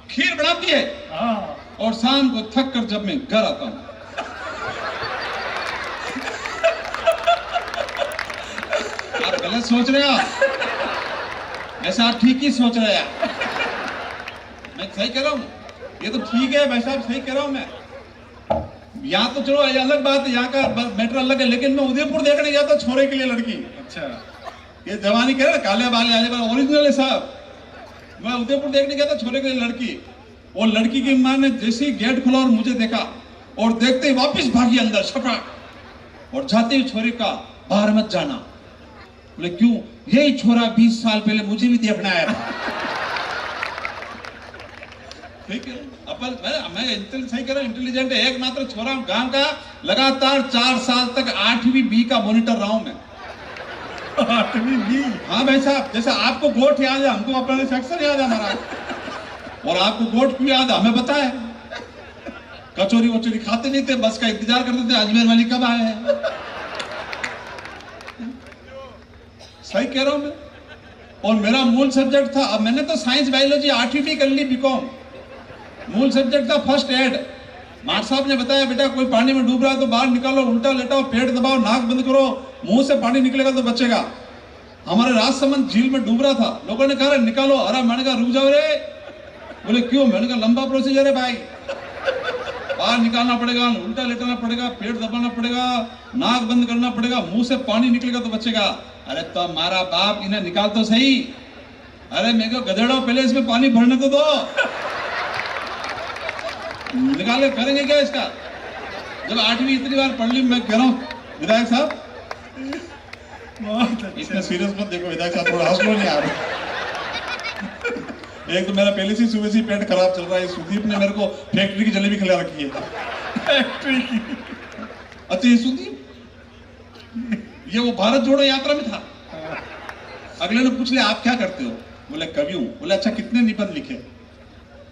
खीर बनाती है और शाम को थक कर जब मैं घर आता हूँ, आप गलत सोच रहे हो, ऐसा आप ठीक ही सोच रहे हैं। मैं सही कह रहा हूँ, ये तो ठीक है भाई साहब, सही कह रहा हूँ मैं। यहाँ तो चलो ये अलग बात है, यहाँ का मैटर अलग है, लेकिन मैं उदयपुर देखने गया था छोरे के लिए लड़की। अच्छा, ये जवानी कह रहे ना, काले बाले आले बाले ओरिजिनल है साहब। मैं उदयपुर देखने गया था छोरे के लिए लड़की, और लड़की की माँ ने जैसे ही गेट खोला और मुझे देखा, और देखते ही वापस भागी अंदर छपाक, और जाते ही छोरे का बाहर मत जाना। बोले क्यों? यही छोरा 20 साल पहले मुझे भी देखना आया था। ठीक है, अपन मैं सही कह रहा हूँ, इंटेलिजेंट है, एकमात्र छोरा गांव का, लगातार 4 साल तक 8वीं बी का मॉनिटर रहा हूं मैं। 8वीं बी? हाँ भाई साहब, जैसे आपको गोट याद है, हमको अपना सेक्शन याद है हमारा, और आपको गोट क्यों याद है हमें पता है। कचौरी वचौरी खाते नहीं थे, बस का इंतजार करते थे अजमेर वाली कब आए हैं। सही कह रहा हूं मैं। और मेरा मूल सब्जेक्ट था, अब मैंने तो साइंस बायोलॉजी 8वीं भी कर ली, बीकॉम। मूल सब्जेक्ट था फर्स्ट एड। मार साहब ने बताया बेटा कोई पानी में डूब रहा है तो बाहर निकालो, उल्टा लेटाओ, पेट दबाओ, नाक बंद करो, मुंह से पानी निकलेगा तो बचेगा। हमारे राजसमंद झील में डूब रहा था, लोगों ने कहा निकालो। अरे मैंने कहा रुक जाओ रे। बोले क्यों? मैंने कहा लंबा प्रोसीजर है भाई, बाहर निकालना पड़ेगा, उल्टा लेटाना पड़ेगा, पेट दबाना पड़ेगा, नाक बंद करना पड़ेगा, मुंह से पानी निकलेगा तो बचेगा। अरे तो हमारा बाप इन्हें निकाल तो सही। अरे मेरे को गधेड़ो, पहले इसमें पानी भरने तो दो, निकाले करेंगे क्या इसका? जब 8वीं इतनी बार पढ़ ली, मैं कह रहा हूँ विधायक साहब, इसमें सीरियस मत देखो विधायक साहब, थोड़ा हंस लो नहीं आ रहा। एक तो मेरा पहले से सुबह से पेट खराब चल रहा है, सुदीप ने मेरे को फैक्ट्री की जलेबी खिला रखी है। फैक्ट्री की? अच्छा ये सुदीप, ये वो भारत जोड़ो यात्रा में था। अगले ने पूछ लिया आप क्या करते हो? बोले कवि हूं। बोले अच्छा कितने निबंध लिखे?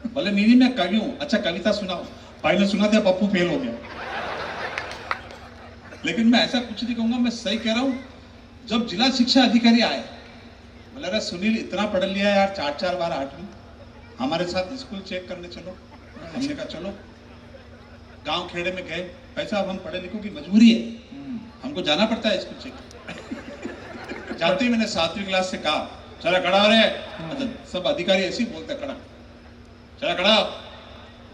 बोले नहीं मैं कवि हूं। अच्छा कविता सुनाओ। भाई ने सुना दिया, पप्पू फेल हो गया। लेकिन मैं ऐसा कुछ नहीं कहूंगा, मैं सही कह रहा हूं। जब जिला शिक्षा अधिकारी आए, बोले अरे सुनील इतना पढ़ लिया यार, 4 बार 8वीं, हमारे साथ स्कूल चेक करने चलो। हमने कहा चलो। गांव खेड़े में गए, पैसा अब हम पढ़े लिखों की मजबूरी है, हमको जाना पड़ता है स्कूल चेक। जाते ही मैंने 7वीं क्लास से कहा चला खड़ा हो रहे। अच्छा सब अधिकारी ऐसे ही बोलते खड़ा, चला खड़ा।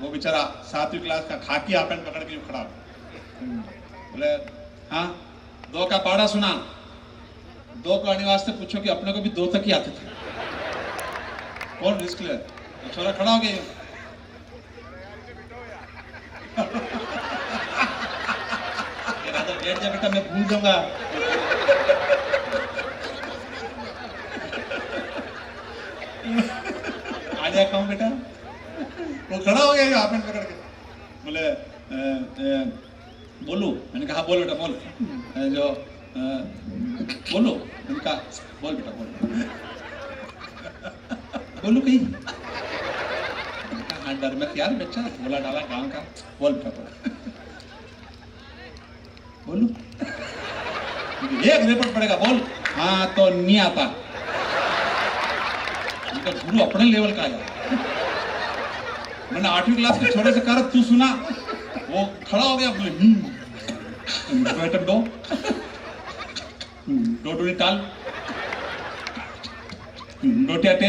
वो बेचारा 7वीं क्लास का खाकी आपन पकड़ के खड़ा। बोले हाँ 2 का पहाड़ा सुना। 2 को आने वास्ते पूछो कि अपने को भी 2 तक ही आते थे। कौन रिस्क ले? छोरा खड़ा हो गया। बैठ जा बेटा, मैं भूल जाऊंगा। आ जाए कहूं बेटा। वो खड़ा हो गया आपन पकड़ के। बोले बोलू? मैंने कहा बोल बेटा बोल। जो बोलो? मैंने कहा बोल बेटा बोल। बोलू कहीं? हाँ डर मत यार बच्चा, बोला डाला गांव का। बोल बेटा बोल। बोलू? एक रिपोर्ट पड़ेगा बोल। हाँ तो नहीं आता। उनका गुरु अपने लेवल का है। मैंने 8वीं क्लास के छोटे से कहा तू सुना। वो खड़ा हो गया। बोले दो डोटू टाल डोटे अटे।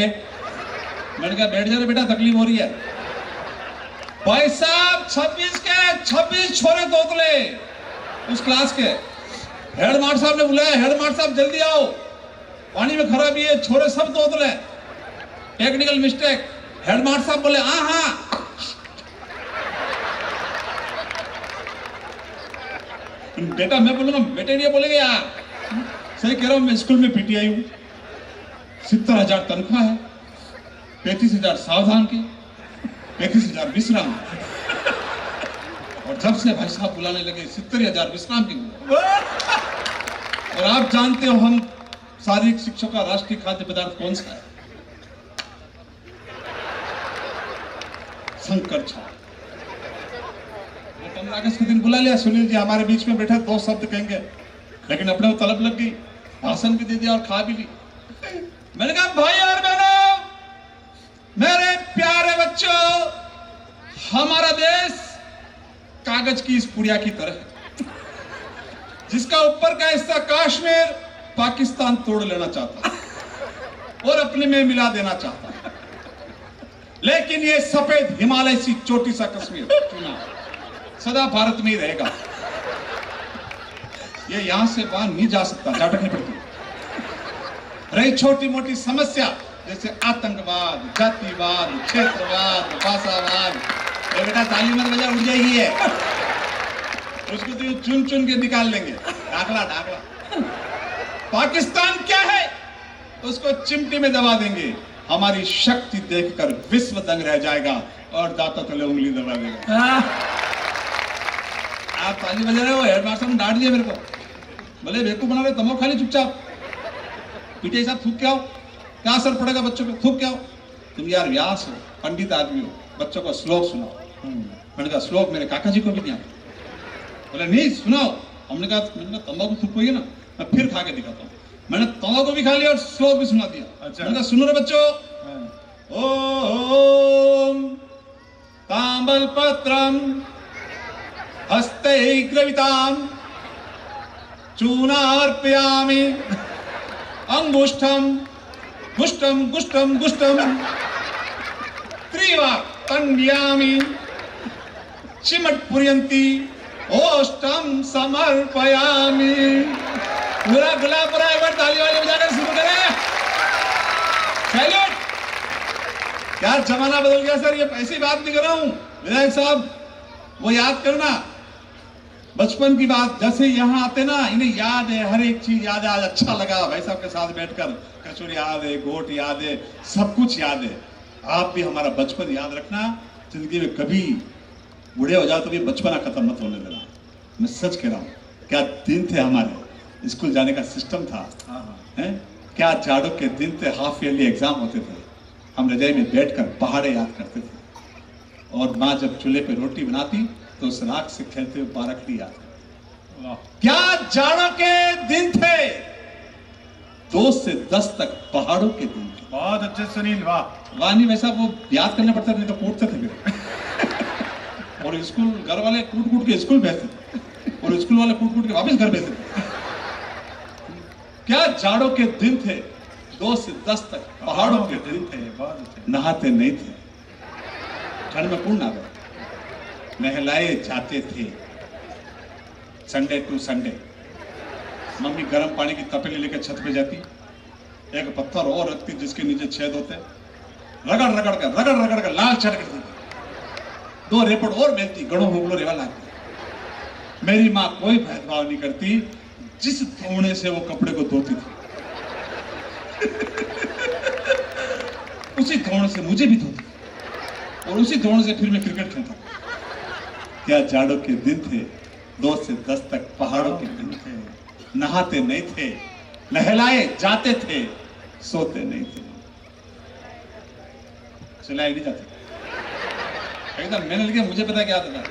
मैंने कहा बैठ जा बेटा, तकलीफ हो रही है। भाई साहब 26 के 26 छोरे तोतले उस क्लास के। हेडमास्टर साहब ने बुलाया, हेडमास्टर साहब जल्दी आओ, पानी में खराबी है, छोरे सब तोतले, टेक्निकल मिस्टेक। हेडमास्टर साहब बोले हाँ। बेटा मैं बोलूंगा, बेटे नहीं बोलेंगे यार। सही कह रहा हूं, मैं स्कूल में पीटीआई हूं। 70,000 तनख्वाह है, 35,000 सावधान के, 35,000 विश्राम। और जब से भाई साहब बुलाने लगे 70,000 विश्राम की। और आप जानते हो हम शारीरिक शिक्षकों का राष्ट्रीय खाद्य पदार्थ कौन सा है? शंकर छाप। 15 अगस्त के दिन बुला लिया, सुनील जी हमारे बीच में बैठा, 2 शब्द कहेंगे, लेकिन अपने को तलब लग गई, भाषण भी दे दिया और खा भी ली। मैंने कहा भाई और बहनों, मेरे प्यारे बच्चों, हमारा देश कागज की इस पुड़िया की तरह है, जिसका ऊपर का हिस्सा कश्मीर पाकिस्तान तोड़ लेना चाहता है और अपने में मिला देना चाहता है, लेकिन ये सफेद हिमालय सी चोटी सा कश्मीर चुना सदा भारत में ही रहेगा। ये यहां से वहां नहीं जा सकता, जाटकनी पड़ती। रही छोटी मोटी समस्या जैसे आतंकवाद, जातिवाद, क्षेत्रवाद, भाषावाद, ये बेटा ताली मत बजा, उड़ जाएगी है, उसको तो चुन चुन के निकाल लेंगे, ढाकला ढाकला। पाकिस्तान क्या है उसको चिमटी में दबा देंगे, हमारी शक्ति देखकर विश्व दंग रह जाएगा और दाता तले उंगली दबा देगा। आप ताली बजा रहे हो, हेडमास्टर ने डांट दिया मेरे को, बोले बेवकूफ बना रहे, तमो खाली चुपचाप, पीटे साहब थूक के आओ, क्या असर पड़ेगा बच्चों पे, थूक के आओ। तुम यार व्यास हो, पंडित आदमी हो, बच्चों को श्लोक सुनाओ। मैंने कहा श्लोक मेरे काका जी को भी नहीं आता। बोले नहीं सुनाओ। हमने कहा तंबाकू थूकोगे ना, मैं फिर खा के दिखाता हूँ। मैंने तंबाकू भी खा लिया और श्लोक भी सुना दिया। अच्छा। मैंने कहा सुनो रे बच्चों, ओम तांबल पत्रम हस्ते ग्रविताम चूनार्पयामि अंगुष्ठम गुष्टम गुष्टम गुष्टम त्रिवा तन्यामि चिमट पुर्यन्ति ओष्टम समर्पयामि। पूरा गुलाब पूरा एक बार ताली वाली बजाकर शुरू करें। सैल्यूट। क्या जमाना बदल गया सर, ये ऐसी बात नहीं कर रहा हूं विधायक साहब, वो याद करना बचपन की बात, जैसे यहाँ आते ना इन्हें याद है, हर एक चीज याद है। आज अच्छा लगा भाई साहब के साथ बैठकर, कचौड़ी याद है, गोट याद है, सब कुछ याद है। आप भी हमारा बचपन याद रखना, जिंदगी में कभी बूढ़े हो जाओ तो भी बचपना खत्म मत होने देना। मैं सच कह रहा हूँ, क्या दिन थे हमारे, स्कूल जाने का सिस्टम था, है? क्या जाड़ों के दिन थे, हाफ ईयरली एग्जाम होते थे, हम रजाई में बैठकर पहाड़े याद करते थे, और माँ जब चूल्हे पे रोटी बनाती तो उस राख से खेलते हुए बारखड़ी याद। क्या जाड़ों के दिन थे, 2 से 10 तक पहाड़ों के दिन थे। बहुत अच्छे सुनील, वाह वाह। नहीं वैसा वो याद करना पड़ता, नहीं तो कूटते थे फिर। और स्कूल घर वाले कूट कूट के स्कूल भेजते थे, और स्कूल वाले कूट कूट के वापस घर भेजते थे। क्या जाड़ों के दिन थे, 2 से 10 तक पहाड़ों के दिन थे। बहुत अच्छे। नहाते नहीं थे, ठंड में कौन नहाता, नहलाए जाते थे। संडे टू संडे मम्मी गर्म पानी की तपेली लेकर छत पे जाती, एक पत्थर और रखती जिसके नीचे छेद होते, रगड़ रगड़ कर लाल चढ़ कर देती, 2 रेपड़ और मिलती, गड़ो होगलो रेवा लाती। मेरी माँ कोई भेदभाव नहीं करती, जिस धोने से वो कपड़े को धोती थी उसी धोने से मुझे भी धोती, और उसी धोने से फिर मैं क्रिकेट खेलता। क्या जाड़ों के दिन थे, 2 से 10 तक पहाड़ों के दिन थे। नहाते नहीं थे, नहलाए जाते थे, सोते नहीं थे, चलाए नहीं जाते। एकदम मैंने लिखा, मुझे पता क्या था।